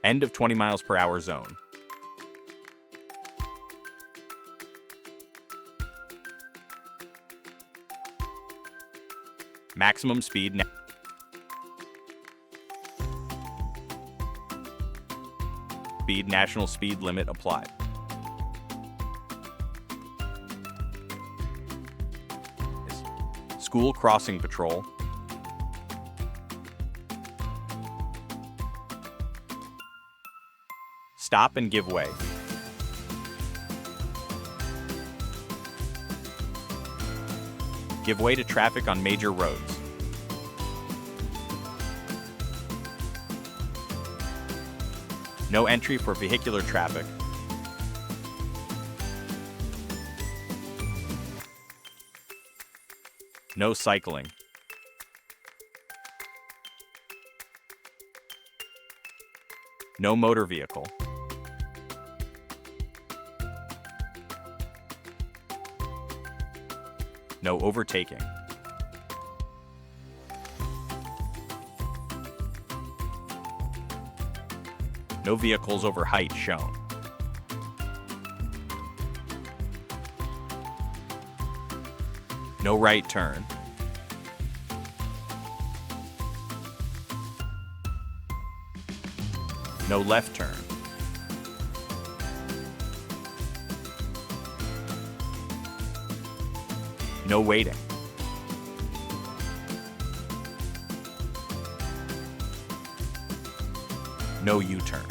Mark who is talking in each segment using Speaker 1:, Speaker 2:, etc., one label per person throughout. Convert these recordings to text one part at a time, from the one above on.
Speaker 1: End of 20 miles per hour zone. Maximum speed. National speed limit applied. School crossing patrol. Stop and give way. Give way to traffic on major roads. No entry for vehicular traffic. No cycling. No motor vehicle. No overtaking. No vehicles over height shown. No right turn. No left turn. No waiting. No U-turn.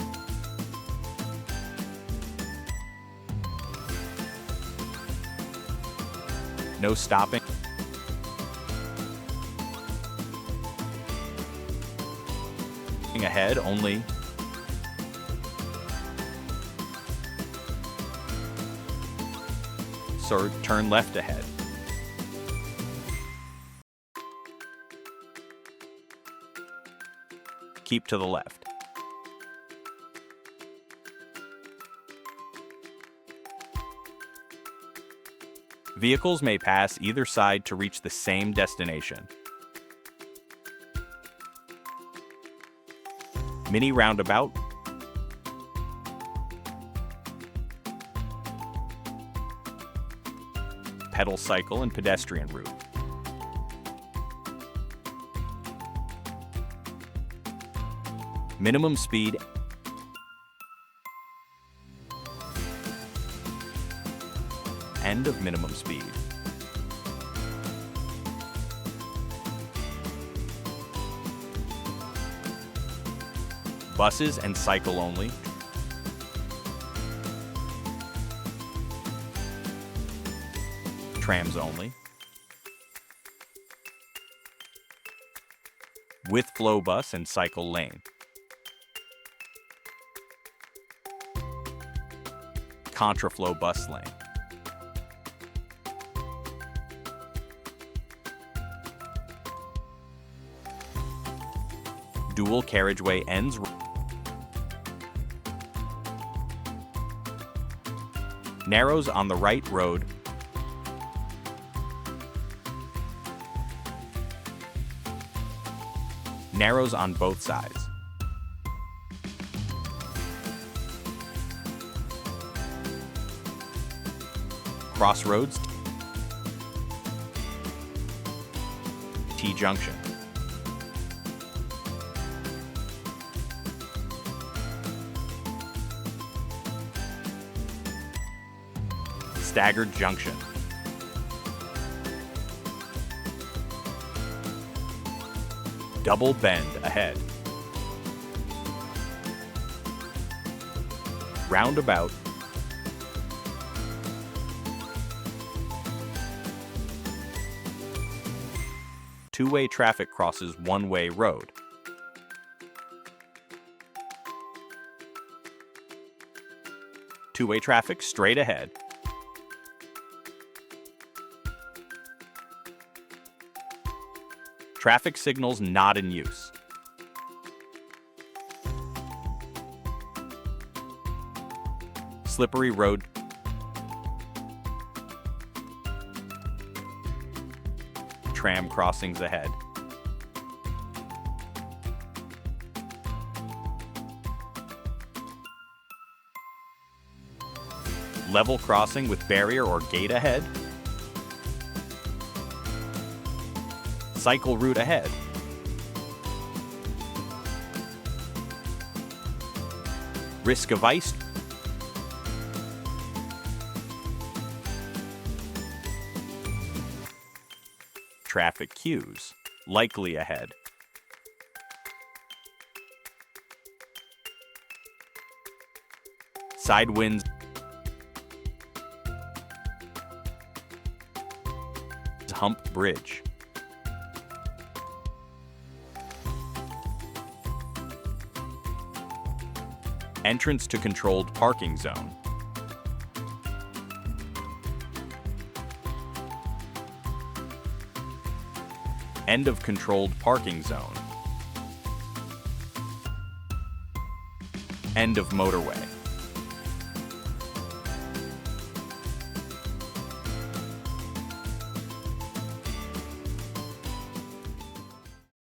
Speaker 1: No stopping. Ahead only. So turn left ahead. Keep to the left. Vehicles may pass either side to reach the same destination. Mini roundabout. Pedal cycle and pedestrian route. Minimum speed. End of minimum speed. Buses and cycle only. Trams only. With flow bus and cycle lane. Contraflow bus lane. Dual carriageway ends. Narrows on the right road. Narrows on both sides. Crossroads. T-junction. Staggered junction. Double bend ahead. Roundabout. Two-way traffic crosses one-way road. Two-way traffic straight ahead. Traffic signals not in use. Slippery road. Tram crossings ahead. Level crossing with barrier or gate ahead. Cycle route ahead. Risk of ice. Traffic cues, likely ahead. Side winds. Hump bridge. Entrance to controlled parking zone. End of controlled parking zone. End of motorway.